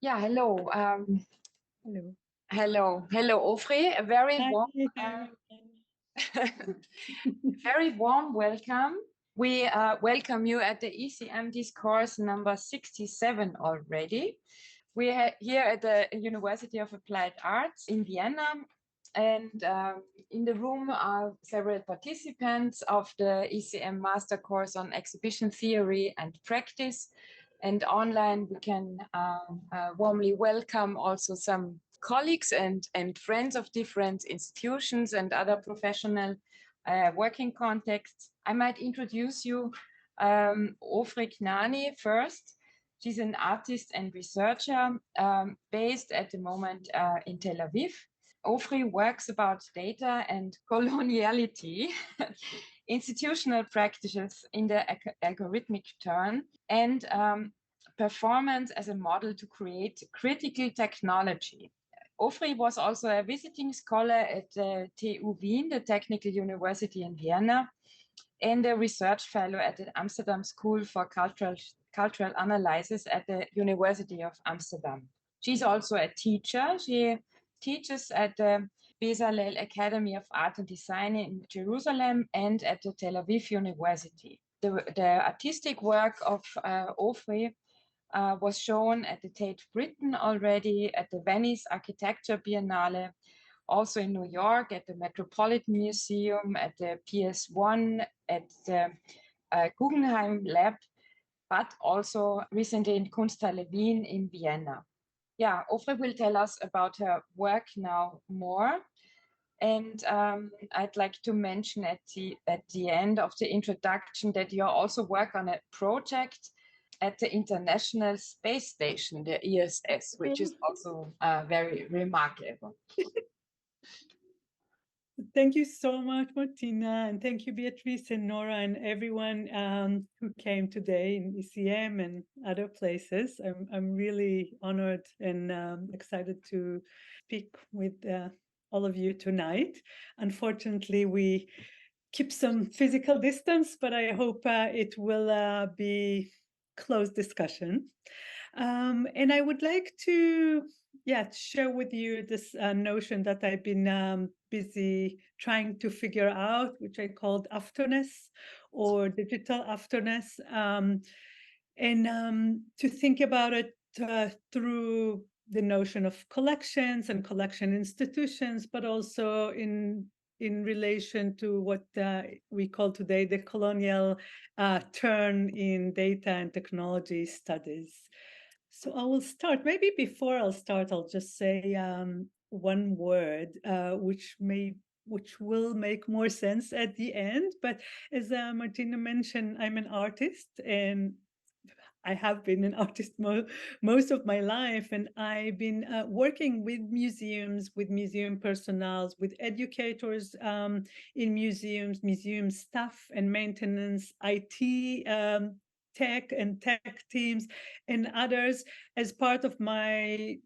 Yeah, hello. Hello. Hello, Ofri. A very Hi. warm, Hi. very warm welcome. We welcome you at the ecm Discourse number 67 already. We are here at the University of Applied Arts in Vienna, and in the room are several participants of the ECM master course on exhibition theory and practice. And online, we can warmly welcome also some colleagues and friends of different institutions and other professional working contexts. I might introduce you Ofri Cnaani first. She's an artist and researcher based at the moment in Tel Aviv. Ofri works about data and coloniality, institutional practices in the algorithmic turn, and performance as a model to create critical technology. Ofri was also a visiting scholar at the TU Wien, the Technical University in Vienna, and a research fellow at the Amsterdam School for Cultural Analysis at the University of Amsterdam. She's also a teacher. She teaches at the Bezalel Academy of Art and Design in Jerusalem and at the Tel Aviv University. The artistic work of Ofri was shown at the Tate Britain already, at the Venice Architecture Biennale, also in New York at the Metropolitan Museum, at the PS1, at the Guggenheim Lab, but also recently in Kunsthalle Wien in Vienna. Yeah, Ofri will tell us about her work now more. And I'd like to mention at the end of the introduction that you also work on a project at the International Space Station, the ISS, which is also very remarkable. Thank you so much, Martina, and thank you, Beatrice and Nora, and everyone who came today in ECM and other places. I'm really honored and excited to speak with all of you tonight. Unfortunately, we keep some physical distance, but I hope it will be close discussion. And I would like to share with you this notion that I've been busy trying to figure out, which I called afterness or digital afterness, and to think about it through the notion of collections and collection institutions, but also in relation to what we call today the colonial turn in data and technology studies. So I will start. Maybe before I'll start, I'll just say one word, which will make more sense at the end. But as Martina mentioned, I'm an artist, and I have been an artist most of my life, and I've been working with museums, with museum personnel, with educators in museums, museum staff and maintenance, IT, tech and tech teams, and others as part of my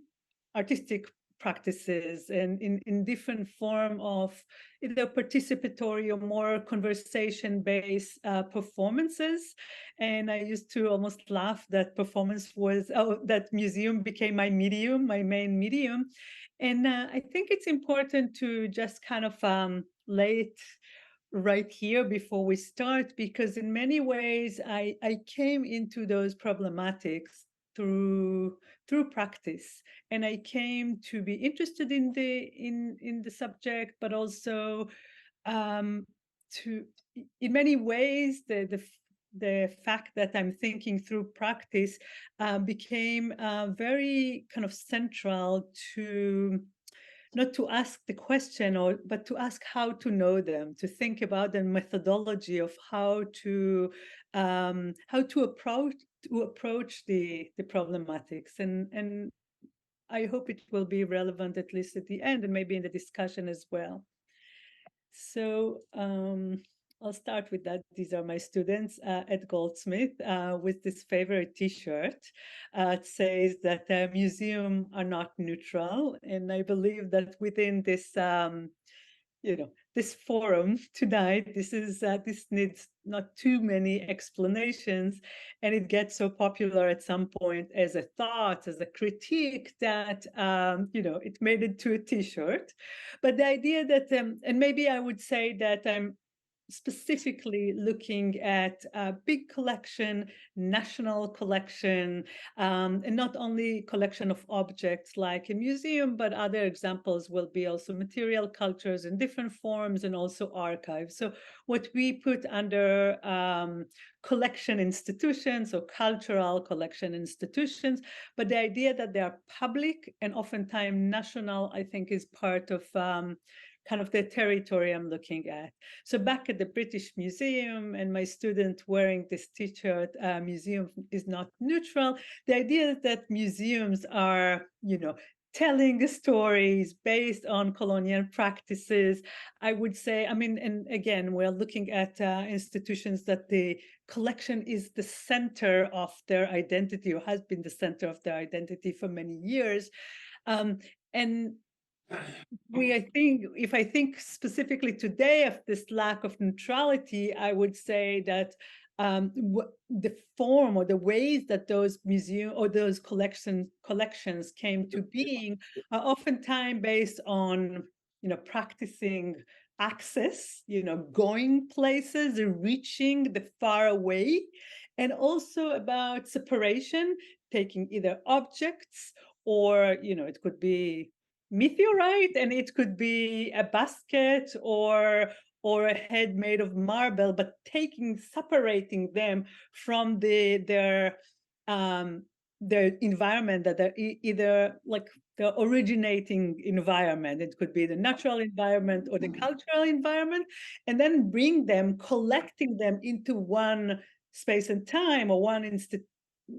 artistic practices, and in different form of either participatory or more conversation-based performances. And I used to almost laugh that that museum became my medium, my main medium. And I think it's important to just kind of lay it right here before we start, because in many ways I came into those problematics through practice, and I came to be interested in the subject, but also to in many ways the fact that I'm thinking through practice became very kind of central to not to ask the question, but to ask how to know them, to think about the methodology of how to approach the problematics, and I hope it will be relevant at least at the end and maybe in the discussion as well. So I'll start with that. These are my students at Goldsmith with this favorite T-shirt. It says that museums are not neutral, and I believe that within this this forum tonight. This needs not too many explanations, and it gets so popular at some point as a thought, as a critique, that it made it to a T-shirt. But the idea that, and maybe I would say that I'm specifically looking at a big collection, national collection, and not only collection of objects like a museum, but other examples will be also material cultures in different forms and also archives. So what we put under collection institutions or cultural collection institutions, but the idea that they are public and oftentimes national, I think, is part of kind of the territory I'm looking at. So back at the British Museum, and my student wearing this T-shirt, museum is not neutral. The idea that museums are, telling stories based on colonial practices, I would say, and again, we're looking at institutions that the collection is the center of their identity, or has been the center of their identity for many years. And if I think specifically today of this lack of neutrality, I would say that the form or the ways that those museums or those collections came to being are oftentimes based on, practicing access, going places, reaching the far away, and also about separation, taking either objects or, it could be meteorite, and it could be a basket or a head made of marble, but separating them from their environment, that they're either like the originating environment. It could be the natural environment or the cultural environment, and then collecting them into one space and time, or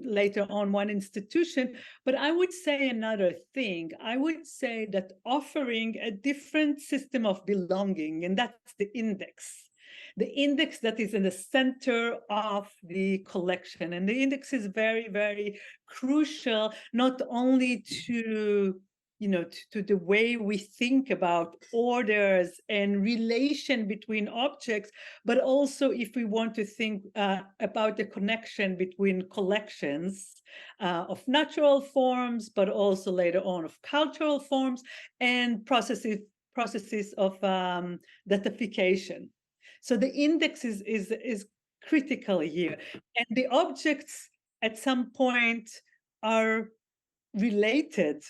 later on one institution. But I would say another thing. I would say that offering a different system of belonging, and that's the index that is in the center of the collection. And the index is very, very crucial, not only to the way we think about orders and relation between objects, but also if we want to think about the connection between collections of natural forms, but also later on of cultural forms and processes of datification. So the index is critical here, and the objects at some point are related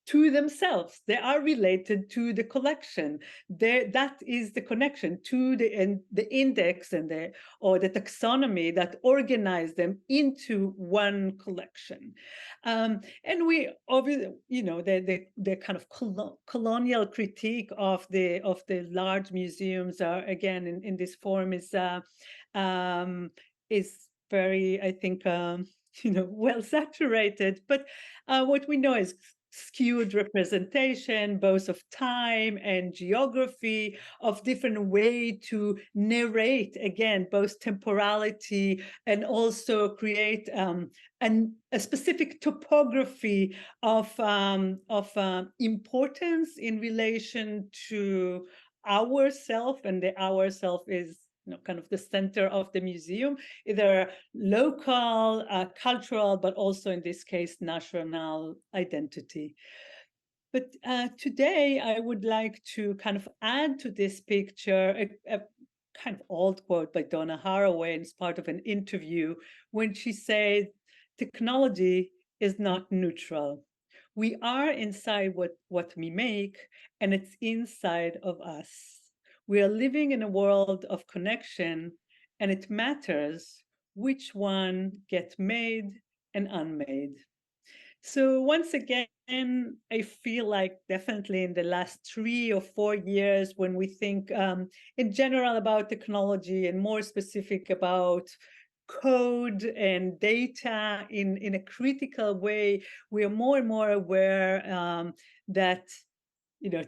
to themselves. They are related to the collection. That is the connection to the index and the taxonomy that organize them into one collection. And we obviously, the kind of colonial critique of the large museums are, again, in this form is very, I think, well saturated. But what we know is skewed representation, both of time and geography, of different way to narrate, again, both temporality and also create a specific topography of importance in relation to ourself, and the ourself is kind of the center of the museum, either local, cultural, but also in this case, national identity. But today I would like to kind of add to this picture a kind of old quote by Donna Haraway as part of an interview, when she said, technology is not neutral. We are inside what we make, and it's inside of us. We are living in a world of connection, and it matters which one gets made and unmade. So once again, I feel like definitely in the last 3 or 4 years, when we think in general about technology, and more specific about code and data in a critical way, we are more and more aware that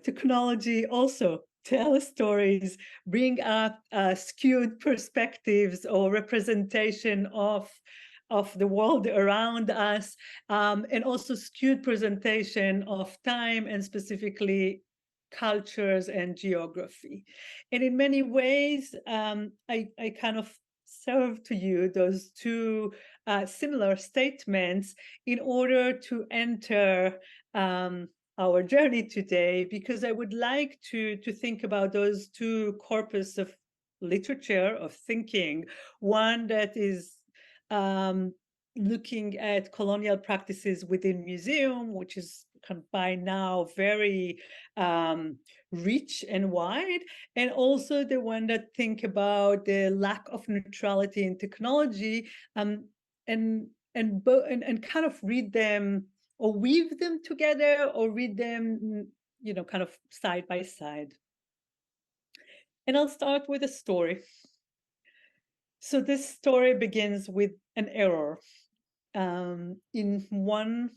technology also tell stories, bring up skewed perspectives or representation of the world around us, and also skewed presentation of time, and specifically cultures and geography. And in many ways, I kind of serve to you those two similar statements in order to enter our journey today, because I would like to think about those two corpus of literature, of thinking, one that is looking at colonial practices within museum, which is by now very rich and wide, and also the one that think about the lack of neutrality in technology, and kind of read them or weave them together or read them, kind of side by side. And I'll start with a story. So this story begins with an error. In one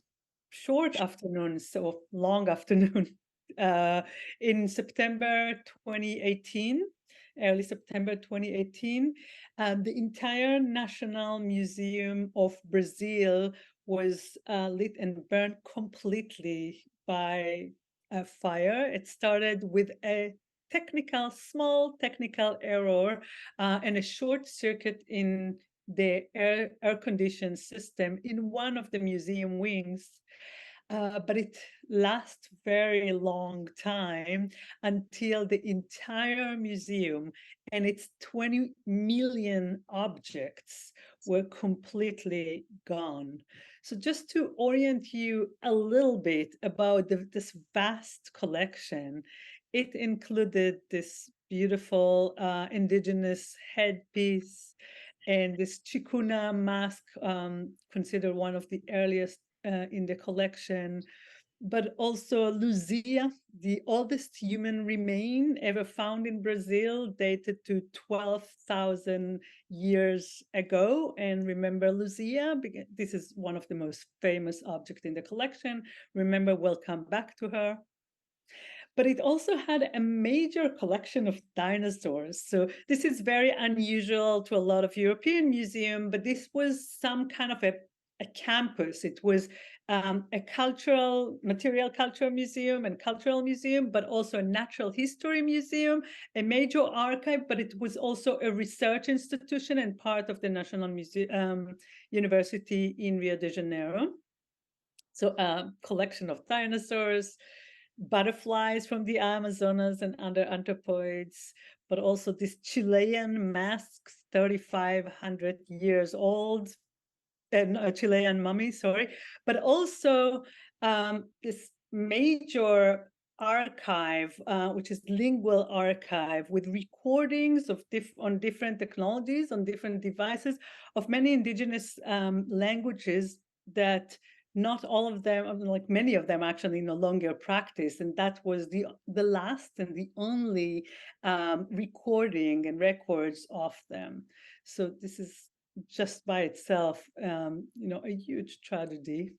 short afternoon, so long afternoon, in September 2018, early September 2018, the entire National Museum of Brazil was lit and burned completely by a fire. It started with a small technical error and a short circuit in the air conditioned system in one of the museum wings. But it lasts very long time until the entire museum and its 20 million objects were completely gone. So just to orient you a little bit about this vast collection, it included this beautiful indigenous headpiece and this chikuna mask, considered one of the earliest in the collection, but also luzia, the oldest human remain ever found in Brazil, dated to 12,000 years ago. And remember luzia, this is one of the most famous objects in the collection. Remember, we'll come back to her. But it also had a major collection of dinosaurs. So this is very unusual to a lot of European museums, but this was some kind of a campus. It was a material cultural museum and cultural museum, but also a natural history museum, a major archive, but it was also a research institution and part of the National University in Rio de Janeiro. So a collection of dinosaurs, butterflies from the Amazonas and other anthropoids, but also these Chilean masks, 3,500 years old, and Chilean mummy, sorry, but also this major archive, which is lingual archive, with recordings of on different technologies, on different devices, of many indigenous languages that not all of them, like many of them, actually no longer practice, and that was the last and the only recording and records of them. So this is just by itself, a huge tragedy.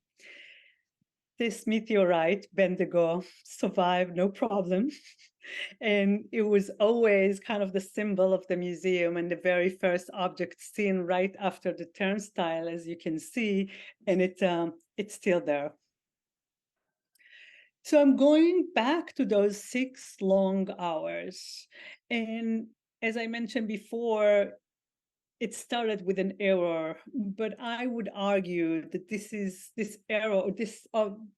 This meteorite, Bendigo, survived no problem. And it was always kind of the symbol of the museum and the very first object seen right after the turnstile, as you can see, and it's still there. So I'm going back to those 6 long hours. And as I mentioned before, it started with an error, but I would argue that this error, this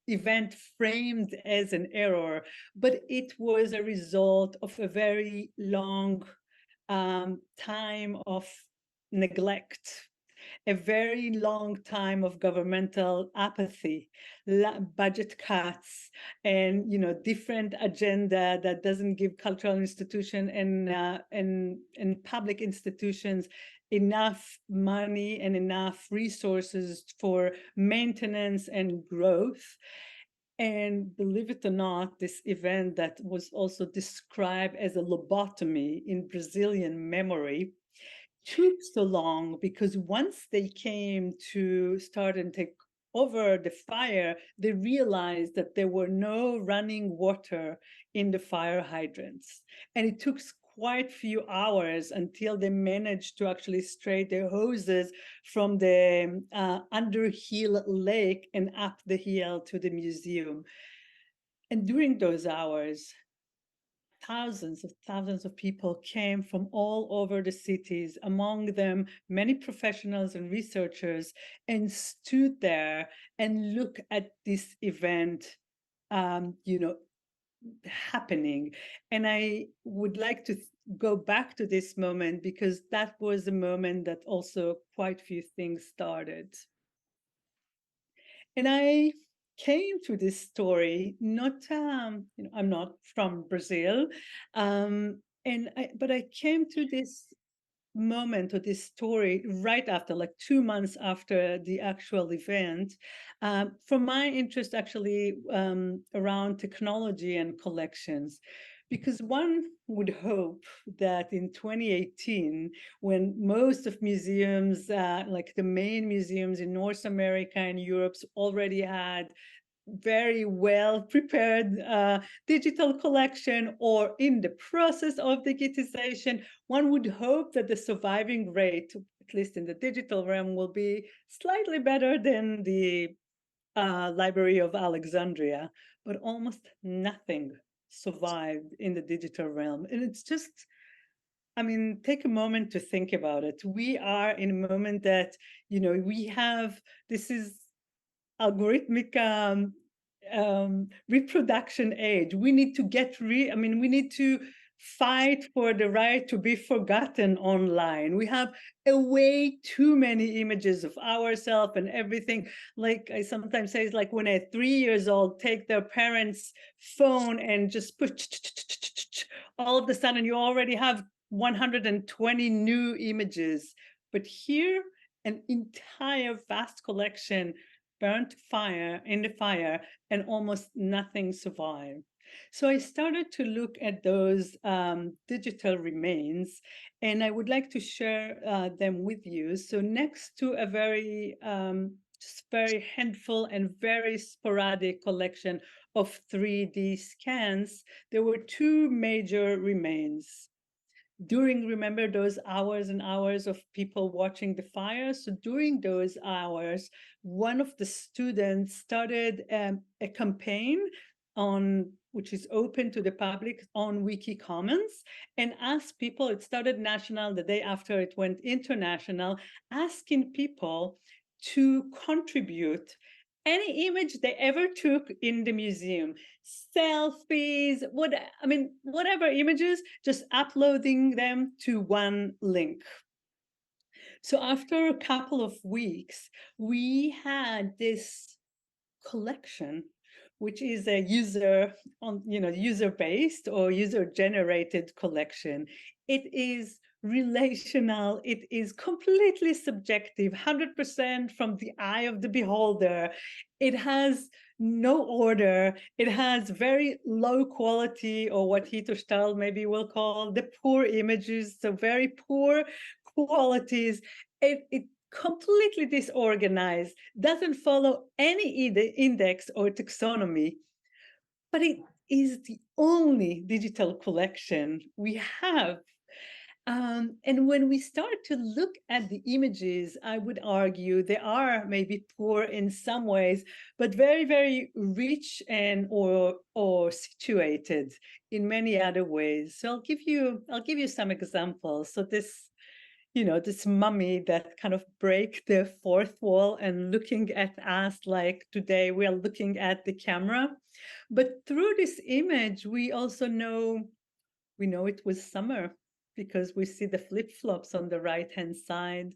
event framed as an error, but it was a result of a very long time of neglect, a very long time of governmental apathy, budget cuts, and different agenda that doesn't give cultural institution and public institutions enough money and enough resources for maintenance and growth. And believe it or not, this event that was also described as a lobotomy in Brazilian memory took so long because once they came to start and take over the fire, they realized that there were no running water in the fire hydrants. And it took quite few hours until they managed to actually straight their hoses from the Underhill Lake and up the hill to the museum. And during those hours, thousands of people came from all over the cities, among them many professionals and researchers, and stood there and looked at this event, happening. And I would like to go back to this moment because that was a moment that also quite few things started. And I came to this story not, I'm not from Brazil, but I came to this moment or this story right after, like 2 months after the actual event, from my interest actually around technology and collections. Because one would hope that in 2018, when most of museums, like the main museums in North America and Europe, already had very well prepared digital collection or in the process of digitization, one would hope that the surviving rate, at least in the digital realm, will be slightly better than the Library of Alexandria, but almost nothing survived in the digital realm. And it's just, I mean, take a moment to think about it. We are in a moment that, we have, this is algorithmic reproduction age. We need to we need to fight for the right to be forgotten online. We have a way too many images of ourselves and everything. Like I sometimes say, it's like when a 3 years old take their parents' phone and just put, all of a sudden you already have 120 new images. But here, an entire vast collection burnt in the fire, and almost nothing survived. So I started to look at those digital remains, and I would like to share them with you. So next to a very just very handful and very sporadic collection of 3D scans, there were two major remains. Remember those hours and hours of people watching the fire? So during those hours, one of the students started a campaign which is open to the public on Wiki Commons, and asked people, it started national, the day after it went international, asking people to contribute any image they ever took in the museum, selfies, whatever images, just uploading them to one link. So after a couple of weeks, we had this collection, which is a user-based or user-generated collection. It is relational, it is completely subjective, 100% from the eye of the beholder. It has no order, it has very low quality, or what Hito Stahl maybe will call the poor images, so very poor qualities. It completely disorganized, doesn't follow any index or taxonomy, but it is the only digital collection we have. And when we start to look at the images, I would argue they are maybe poor in some ways, but very, very rich and or situated in many other ways. So I'll give you some examples. So this mummy that kind of break the fourth wall and looking at us like today we are looking at the camera. But through this image, we also know it was summer because we see the flip-flops on the right-hand side.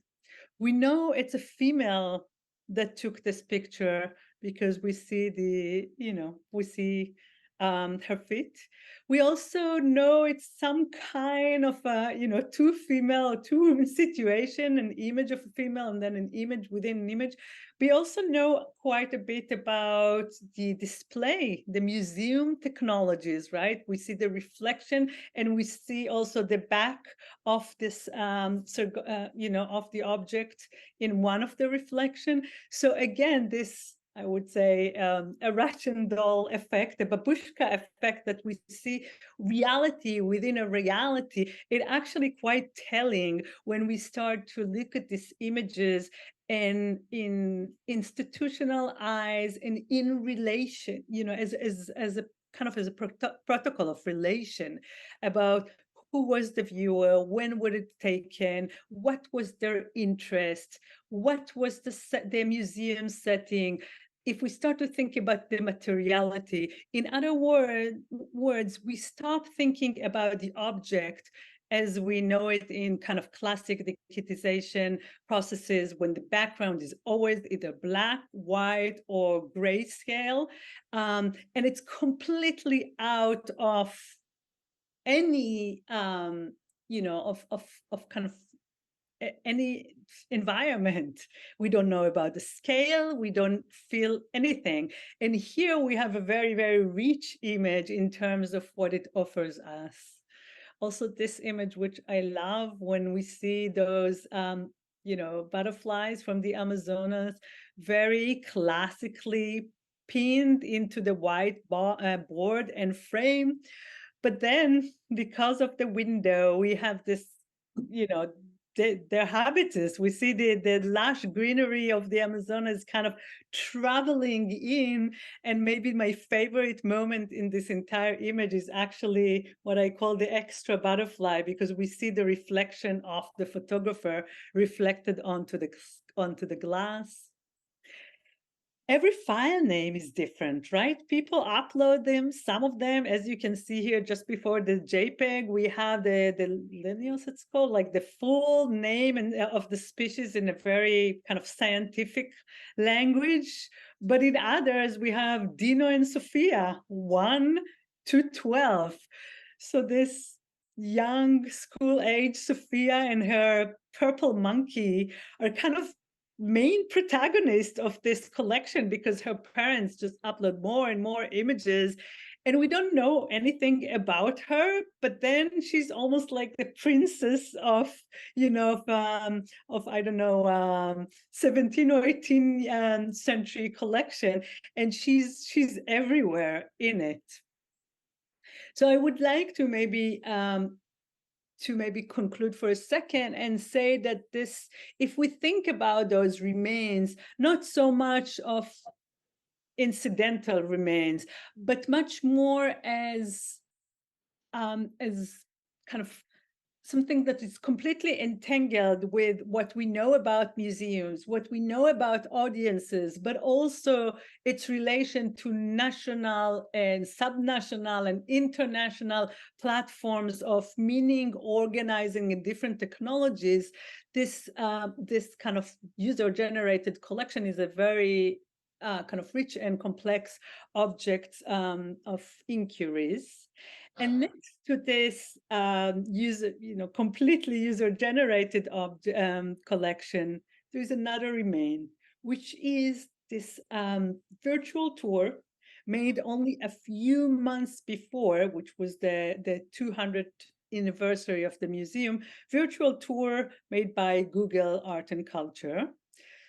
We know it's a female that took this picture because we see her feet. We also know it's some kind of two female or two women situation, an image of a female and then an image within an image. We also know quite a bit about the display, the museum technologies, right? We see the reflection and we see also the back of this, of the object in one of the reflection. So again, this, I would say, a Russian doll effect, a babushka effect, that we see reality within a reality. It actually quite telling when we start to look at these images and in institutional eyes and in relation, as kind of as a protocol of relation about who was the viewer, when was it taken, what was their interest, what was the museum setting. If we start to think about the materiality, in other words, we stop thinking about the object as we know it in kind of classic digitization processes, when the background is always either black, white, or grayscale, and it's completely out of any, of kind of any environment. We don't know about the scale, we don't feel anything. And here we have a very, very rich image in terms of what it offers us. Also, this image, which I love, when we see those, butterflies from the Amazonas, very classically pinned into the white board and frame. But then, because of the window, we have this, their habitus. We see the lush greenery of the Amazonas kind of traveling in. And maybe my favorite moment in this entire image is actually what I call the extra butterfly, because we see the reflection of the photographer reflected onto the glass. Every file name is different, right? People upload them. Some of them, as you can see here, just before the JPEG, we have the lineals, it's called, like the full name of the species in a very kind of scientific language. But in others, we have Dino and Sophia, 1 to 12. So this young school-age Sophia and her purple monkey are kind of main protagonist of this collection, because her parents just upload more and more images, and we don't know anything about her. But then she's almost like the princess of, I don't know, 17 or 18th century collection, and she's everywhere in it. So I would like to maybe conclude for a second and say that this, if we think about those remains, not so much of incidental remains, but much more as kind of something that is completely entangled with what we know about museums, what we know about audiences, but also its relation to national and subnational and international platforms of meaning, organizing in different technologies. This kind of user-generated collection is a very kind of rich and complex object of inquiries. And next to this completely user-generated collection, there is another remain, which is this virtual tour made only a few months before, which was the 200th anniversary of the museum, virtual tour made by Google Art and Culture.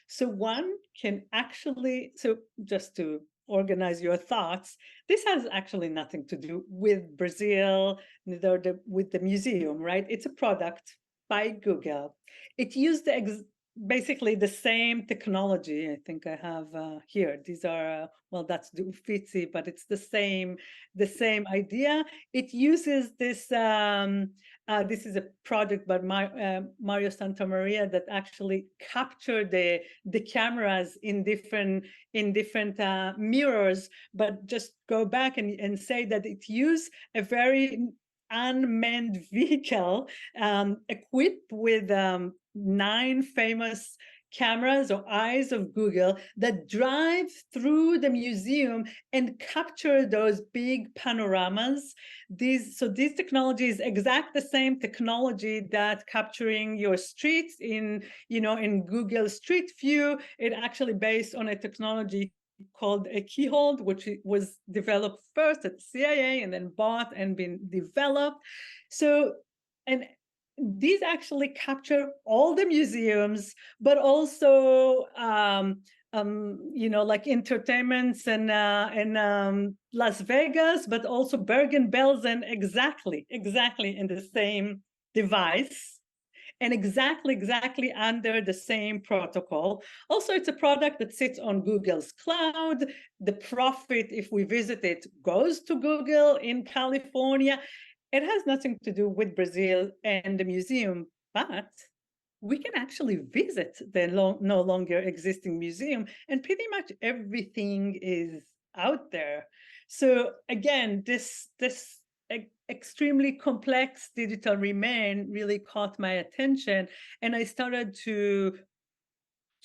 So one can actually, so just to organize your thoughts, this has actually nothing to do with Brazil, neither with the museum, right? It's a product by Google. It used basically the same technology. I think I have here. These are, well, that's the Uffizi, but it's the same idea. It uses this, this is a project by Mario Santamaria that actually captured the cameras in different mirrors, but just go back and say that it used a very unmanned vehicle equipped with 9 famous cameras or eyes of Google that drive through the museum and capture those big panoramas. This technology is exact the same technology that capturing your streets in Google Street View. It actually based on a technology called a keyhole, which was developed first at the CIA and then bought and been developed. So, and these actually capture all the museums, but also like entertainments and Las Vegas, but also Bergen-Belsen, exactly in the same device. and exactly under the same protocol. Also, it's a product that sits on Google's cloud. The profit, if we visit it, goes to Google in California. It has nothing to do with Brazil and the museum, but we can actually visit the no longer existing museum, and pretty much everything is out there. So again, this extremely complex digital remain really caught my attention, and I started to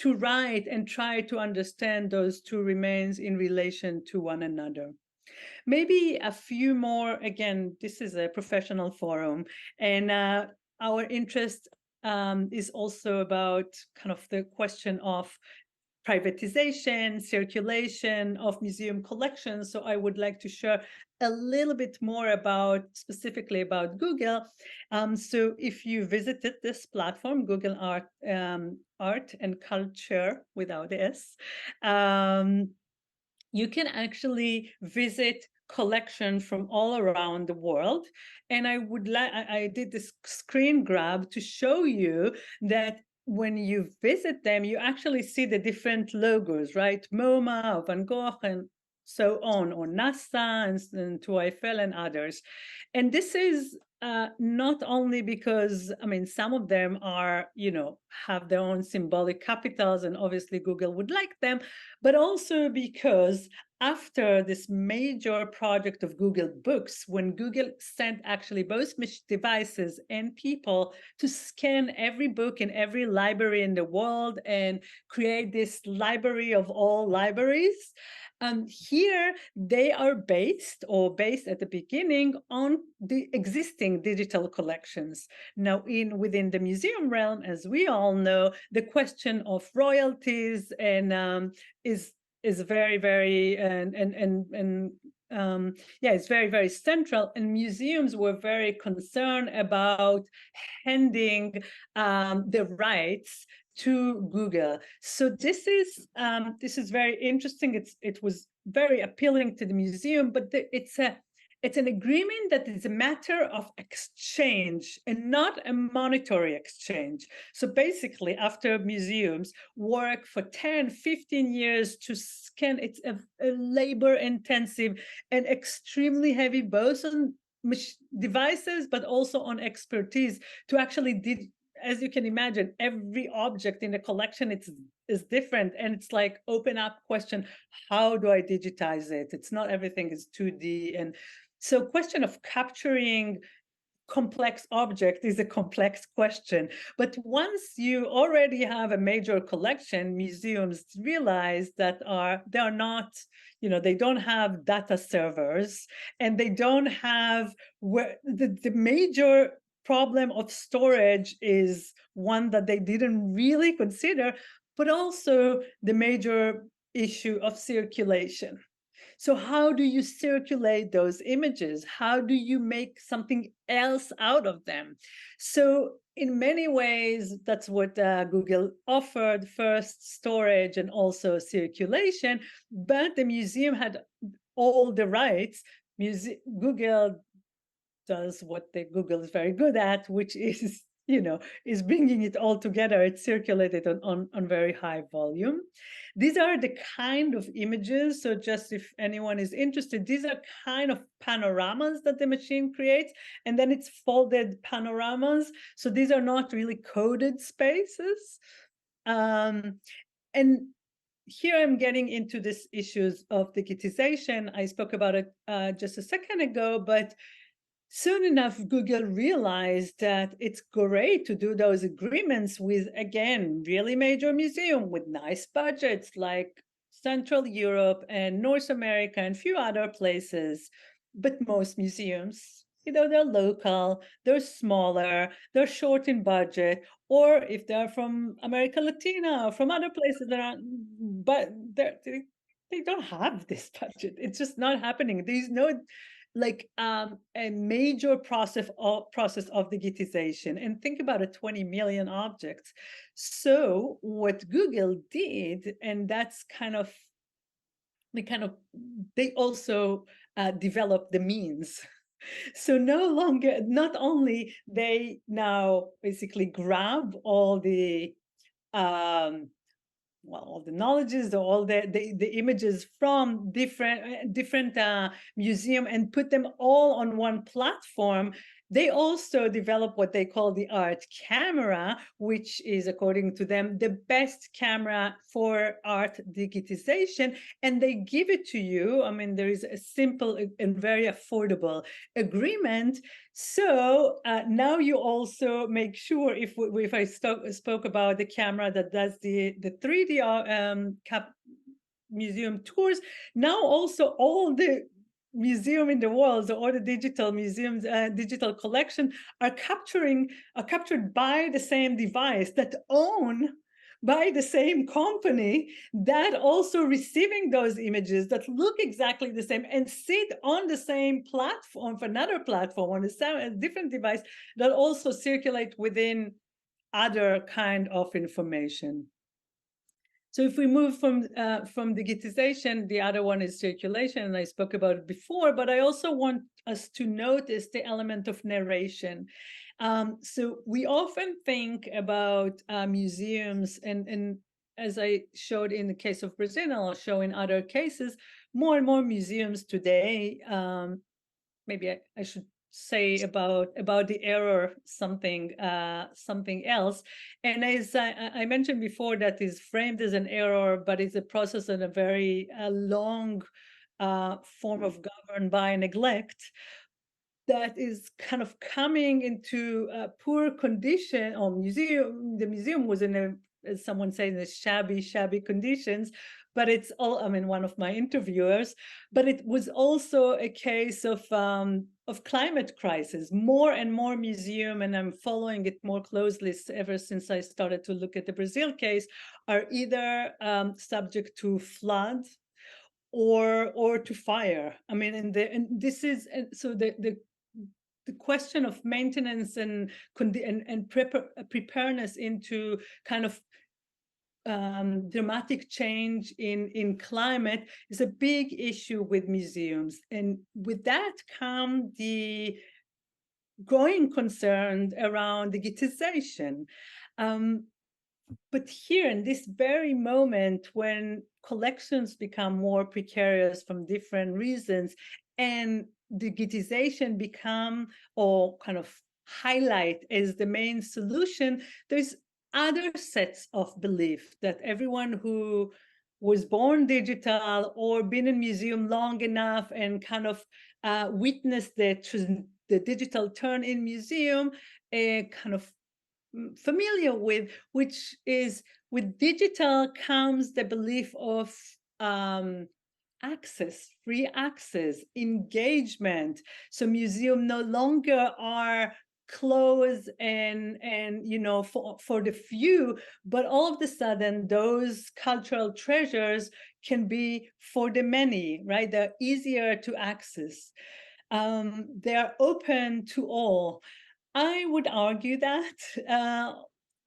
write and try to understand those two remains in relation to one another. Maybe a few more. Again, this is a professional forum, and our interest is also about kind of the question of privatization, circulation of museum collections. So I would like to share a little bit more specifically about Google. So if you visited this platform, Google Art and Culture without S, you can actually visit collections from all around the world. And I did this screen grab to show you that when you visit them, you actually see the different logos, right? MoMA, or Van Gogh, and so on, or NASA, and Tour Eiffel, and others. And this is not only because, I mean, some of them are, have their own symbolic capitals, and obviously Google would like them, but also because after this major project of Google Books, when Google sent actually both devices and people to scan every book in every library in the world and create this library of all libraries, here they are based at the beginning on the existing digital collections. Now, within the museum realm, as we all know, the question of royalties and is very, very it's very, very central. And museums were very concerned about handing the rights to Google. So this is very interesting. It was very appealing to the museum, but it's an agreement that is a matter of exchange and not a monetary exchange. So basically, after museums work for 10, 15 years to scan, it's a labor-intensive and extremely heavy, both on devices, but also on expertise to actually as you can imagine, every object in the collection is different, and it's like open up question: how do I digitize it? It's not everything is 2D, and so question of capturing complex object is a complex question. But once you already have a major collection, museums realize that they are not, they don't have data servers, and they don't have where the major problem of storage is one that they didn't really consider, but also the major issue of circulation. So how do you circulate those images? How do you make something else out of them? So in many ways, that's what Google offered: first storage and also circulation, but the museum had all the rights. Google does what Google is very good at, which is, is bringing it all together. It's circulated on very high volume. These are the kind of images. So just if anyone is interested, these are kind of panoramas that the machine creates, and then it's folded panoramas. So these are not really coded spaces. And here I'm getting into these issues of digitization. I spoke about it just a second ago, but soon enough, Google realized that it's great to do those agreements with, again, really major museum with nice budgets like Central Europe and North America and a few other places. But most museums, they're local, they're smaller, they're short in budget, or if they're from America Latina or from other places that aren't, but they don't have this budget. It's just not happening. There's no a major process of digitization. And think about it, 20 million objects. So what Google did, and that's they also developed the means So no longer, not only they now basically grab all the all the knowledges, all the images from different museum and put them all on one platform. They also develop what they call the art camera, which is, according to them, the best camera for art digitization. And they give it to you. I mean, there is a simple and very affordable agreement. So now you also make sure, if I spoke about the camera that does the 3D museum tours, now also all the museum in the world, so all the digital museums, digital collection are captured by the same device that own by the same company, that also receiving those images that look exactly the same and sit on the same platform, for another platform on a different device, that also circulate within other kind of information. So if we move from digitization, the other one is circulation, and I spoke about it before, but I also want us to notice the element of narration. So we often think about museums, and as I showed in the case of Brazil, and I'll show in other cases, more and more museums today, maybe I should say about the error something else. And as I mentioned before, that is framed as an error, but it's a process and a very long form of governed by neglect that is kind of coming into a poor condition. Or the museum was in a, as someone said, in the shabby conditions. But it's all, I mean, one of my interviewers, but it was also a case of climate crisis. More and more museum, and I'm following it more closely ever since I started to look at the Brazil case, are either subject to flood or to fire. I mean, and this is, and so the question of maintenance and preparedness into kind of dramatic change in climate is a big issue with museums. And with that come the growing concern around digitization. But here in this very moment, when collections become more precarious from different reasons, and digitization become, or kind of highlight as the main solution, there's other sets of belief that everyone who was born digital or been in museum long enough and kind of witnessed the digital turn in museum, kind of familiar with, which is with digital comes the belief of access, free access, engagement. So museums no longer are closed and for the few, but all of a sudden those cultural treasures can be for the many, right? They're easier to access. They are open to all. I would argue that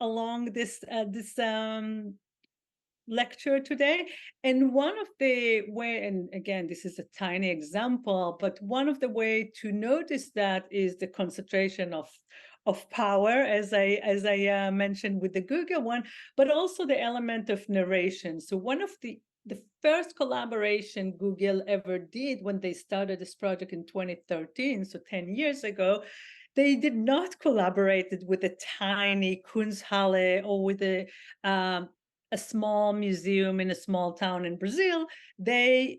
along this lecture today, and one of the way, and again, this is a tiny example, but one of the way to notice that is the concentration of power, as I mentioned with the Google one, but also the element of narration. So one of the first collaboration Google ever did when they started this project in 2013, so 10 years ago, they did not collaborate with a tiny Kunsthalle or with a small museum in a small town in Brazil. They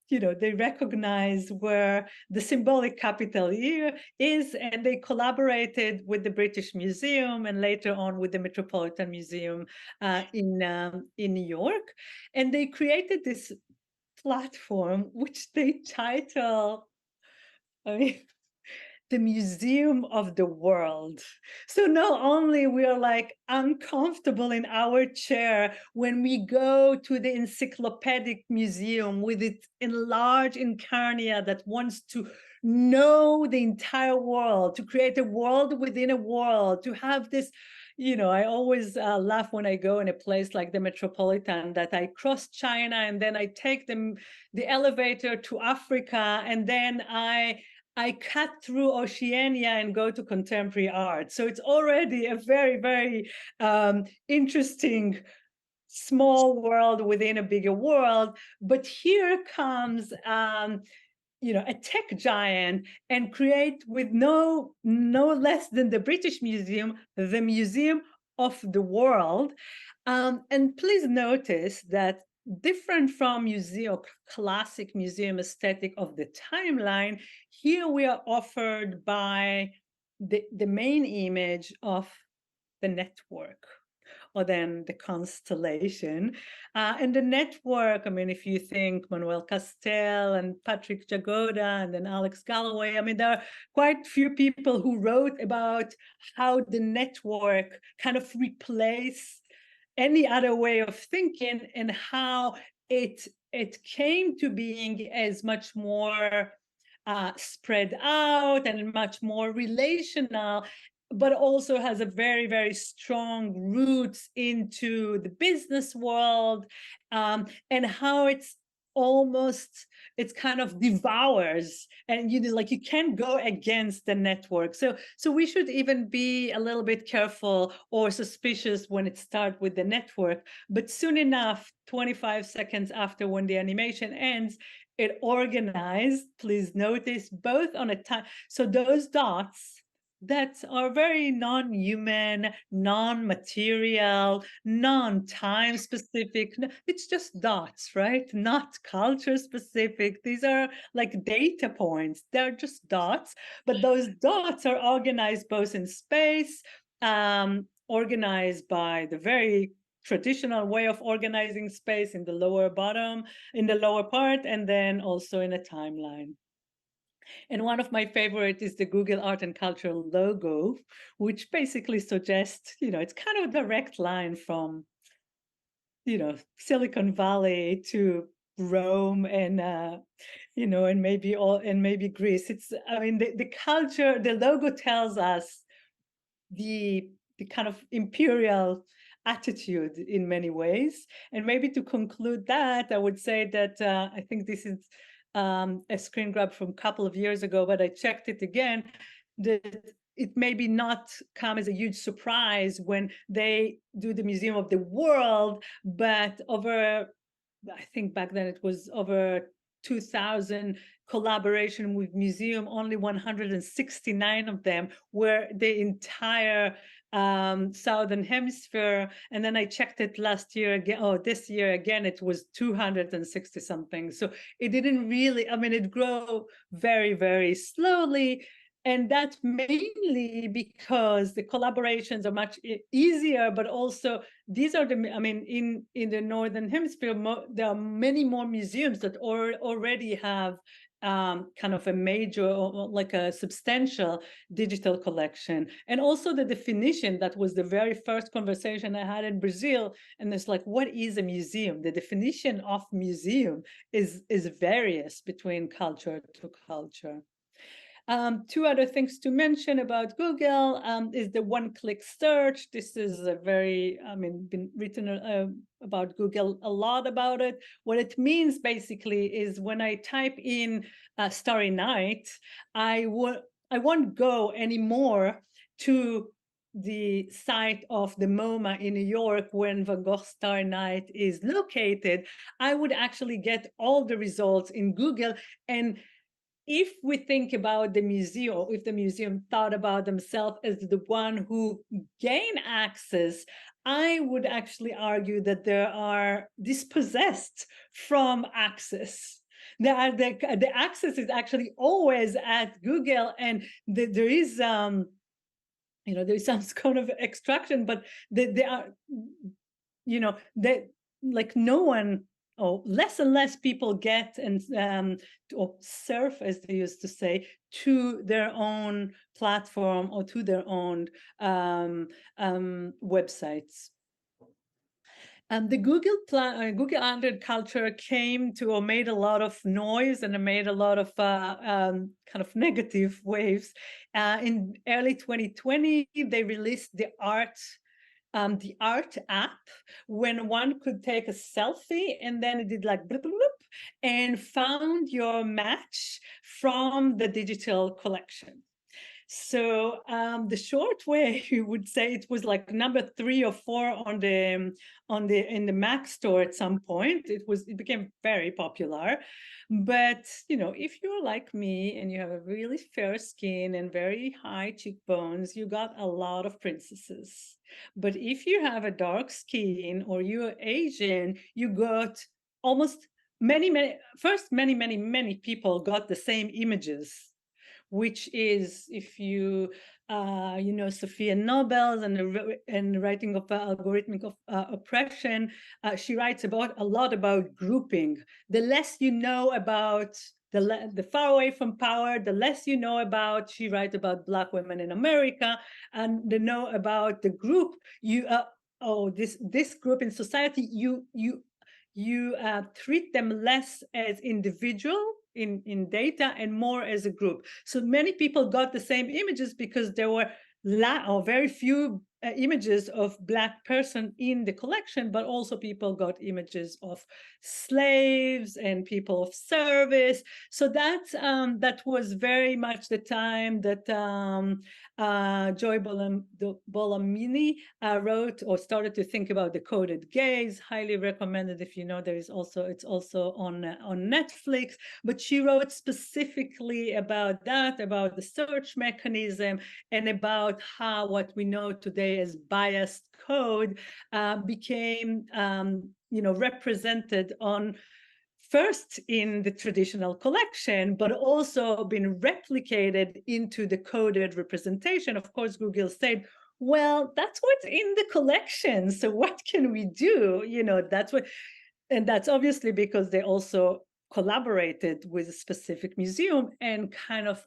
they recognize where the symbolic capital here is, and they collaborated with the British Museum and later on with the Metropolitan Museum in New York. And they created this platform, which they title, the Museum of the World. So not only we are like uncomfortable in our chair when we go to the encyclopedic museum with its enlarged incarnate that wants to know the entire world, to create a world within a world, to have this, I always laugh when I go in a place like the Metropolitan, that I cross China and then I take the elevator to Africa, and then I I cut through Oceania and go to contemporary art. So it's already a very, very interesting small world within a bigger world. But here comes a tech giant and create with no less than the British Museum, the museum of the world. And please notice that different from classic museum aesthetic of the timeline, here we are offered by the main image of the network, or then the constellation. And the network, I mean, if you think Manuel Castell and Patrick Jagoda and then Alex Galloway, I mean, there are quite few people who wrote about how the network kind of replaced any other way of thinking, and how it came to being as much more spread out and much more relational, but also has a very, very strong roots into the business world, and how it's kind of devours, and you can't go against the network. So we should even be a little bit careful or suspicious when it starts with the network. But soon enough, 25 seconds after when the animation ends, it organized, please notice, both on a time. So those dots that are very non-human, non-material, non-time specific. It's just dots, right? Not culture specific. These are like data points. They're just dots, but those dots are organized both in space, organized by the very traditional way of organizing space in the lower part, and then also in a timeline. And one of my favorite is the Google Art and Culture logo, which basically suggests, it's kind of a direct line from, Silicon Valley to Rome and, and maybe Greece. It's, I mean, the culture, the logo tells us the kind of imperial attitude in many ways. And maybe to conclude that, I would say that I think this is a screen grab from a couple of years ago, but I checked it again, that it maybe not come as a huge surprise when they do the Museum of the World, but I think back then it was over 2,000 collaboration with museum, only 169 of them were the entire Southern Hemisphere. And then I checked it last year again, this year again, it was 260 something. So it didn't really, I mean, it grew very, very slowly. And that's mainly because the collaborations are much easier, but also these are in the Northern Hemisphere, there are many more museums that already have kind of a major, like a substantial digital collection. And also the definition, that was the very first conversation I had in Brazil. And it's like, what is a museum? The definition of museum is various between culture to culture. Two other things to mention about Google is the one-click search. This is a very, been written about Google a lot about it. What it means basically is when I type in Starry Night, I won't go anymore to the site of the MoMA in New York when Van Gogh Starry Night is located. I would actually get all the results in Google. And if we think about the museum, if the museum thought about themselves as the one who gain access, I would actually argue that they are dispossessed from access. The access is actually always at Google, and there is there is some kind of extraction, but they are, like no one, or less and less people get or surf, as they used to say, to their own platform or to their own websites. And the Google Android culture came to, or made a lot of noise, and it made a lot of kind of negative waves. In early 2020, they released the Art app, when one could take a selfie and then it did like bloop, bloop, bloop, and found your match from the digital collection. So the short way you would say it was like number 3 or 4 in the Mac store at some point. It became very popular. But if you're like me and you have a really fair skin and very high cheekbones, you got a lot of princesses. But if you have a dark skin or you're Asian, you got almost many people got the same images, which is, if you Sophia Nobel and the writing of algorithmic oppression, she writes a lot about grouping. The less you know about the far away from power, the less you know about. She writes about Black women in America, and the know about the group. This group in society, you treat them less as individual in data and more as a group. So many people got the same images because there were very few images of Black person in the collection, but also people got images of slaves and people of service. So that was very much the time that Joy Bolamini wrote or started to think about the coded gaze. Highly recommended. If it's also on Netflix. But she wrote specifically about that, about the search mechanism, and about how what we know today as biased code became represented first in the traditional collection, but also been replicated into the coded representation. Of course, Google said, well, that's what's in the collection, so what can we do? And that's obviously because they also collaborated with a specific museum and kind of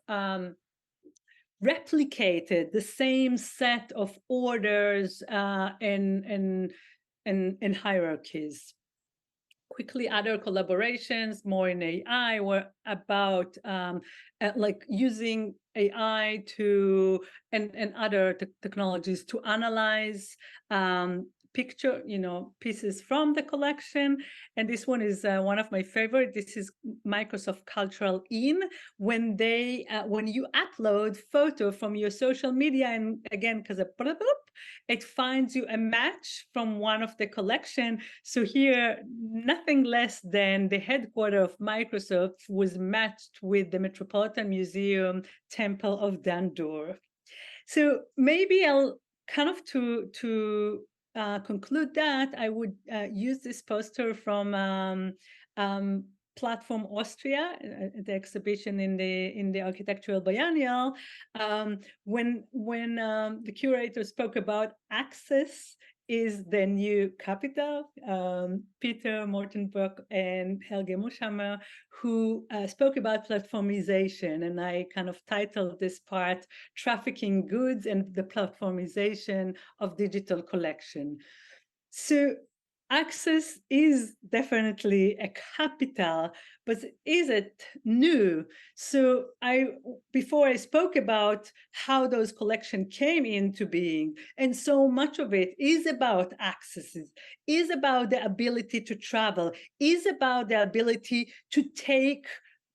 replicated the same set of orders and hierarchies. Quickly, other collaborations, more in AI, were about like using AI and other technologies to analyze pieces from the collection. And this one is one of my favorite. This is Microsoft Cultural In. When you upload photo from your social media, and again, because it finds you a match from one of the collection. So here, nothing less than the headquarters of Microsoft was matched with the Metropolitan Museum Temple of Dandur. So maybe I'll kind of to conclude that, I would use this poster from Platform Austria, the exhibition in the Architectural Biennial, when the curator spoke about access is the new capital. Peter Mortenberg and Helge Muschhammer, who spoke about platformization, and I kind of titled this part "Trafficking Goods and the Platformization of Digital Collection." So access is definitely a capital, but is it new? So before I spoke about how those collections came into being, and so much of it is about accesses, is about the ability to travel, is about the ability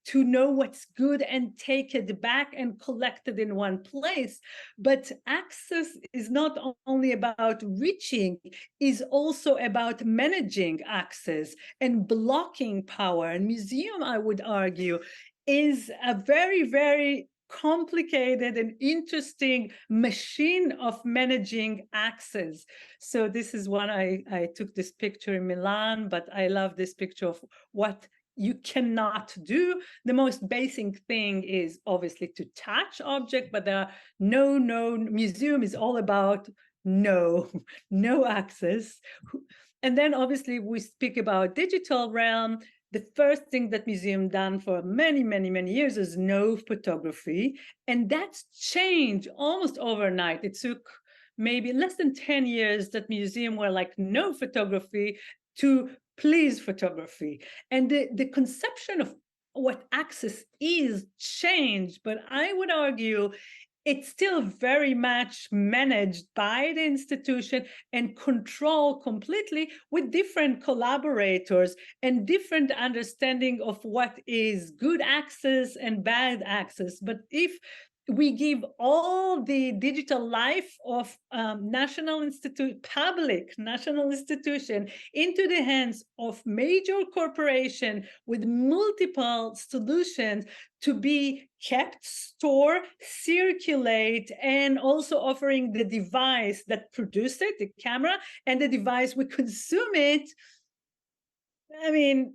to know what's good and take it back and collect it in one place. But access is not only about reaching, is also about managing access and blocking power. And museum, I would argue, is a very, very complicated and interesting machine of managing access. So this is one, I took this picture in Milan, but I love this picture of what you cannot do. The most basic thing is obviously to touch object, but there are no museum is all about no access. And then obviously we speak about digital realm. The first thing that museum done for many years is no photography, and that's changed almost overnight. It took maybe less than 10 years that museum were like no photography to please photography. And the conception of what access is changed, but I would argue it's still very much managed by the institution and controlled completely with different collaborators and different understanding of what is good access and bad access. But if we give all the digital life of public national institution into the hands of major corporation with multiple solutions to be kept, store, circulate, and also offering the device that produced it, the camera, and the device we consume it. I mean,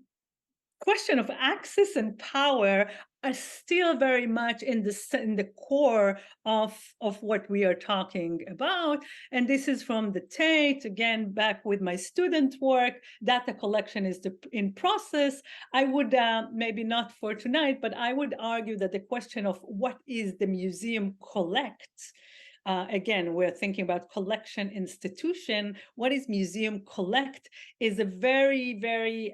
question of access and power are still very much in the core of what we are talking about. And this is from the Tate, again, back with my student work. Data collection is in process. I would, maybe not for tonight, but I would argue that the question of what is the museum collect, again, we're thinking about collection institution. What is museum collect is a very, very,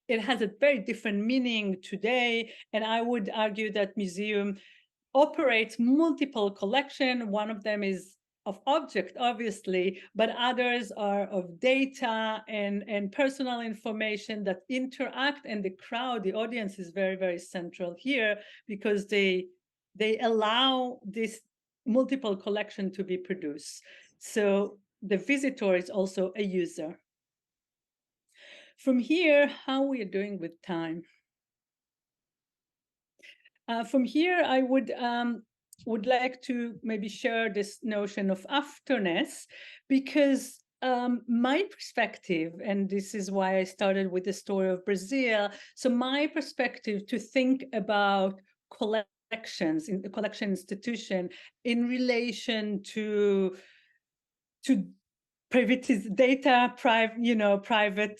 it has a very different meaning today. And I would argue that museum operates multiple collection. One of them is of object, obviously, but others are of data and personal information that interact, and the crowd, the audience is very, very central here because they allow this multiple collection to be produced. So the visitor is also a user. From here, how we are doing with time? From here, I would like to maybe share this notion of afterness, because my perspective, and this is why I started with the story of Brazil. So my perspective to think about collections in the collection institution in relation to private data, private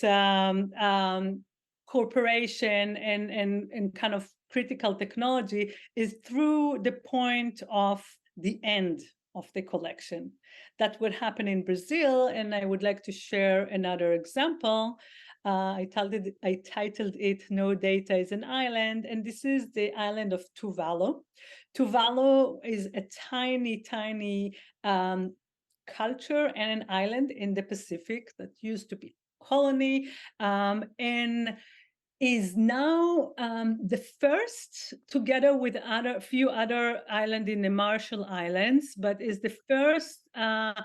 corporation and kind of critical technology is through the point of the end of the collection. That would happen in Brazil, and I would like to share another example. I titled it "No Data is an Island," and this is the island of Tuvalu. Tuvalu is a tiny, tiny culture and an island in the Pacific that used to be a colony, and is now the first, together with a few other islands in the Marshall Islands, but is the first kind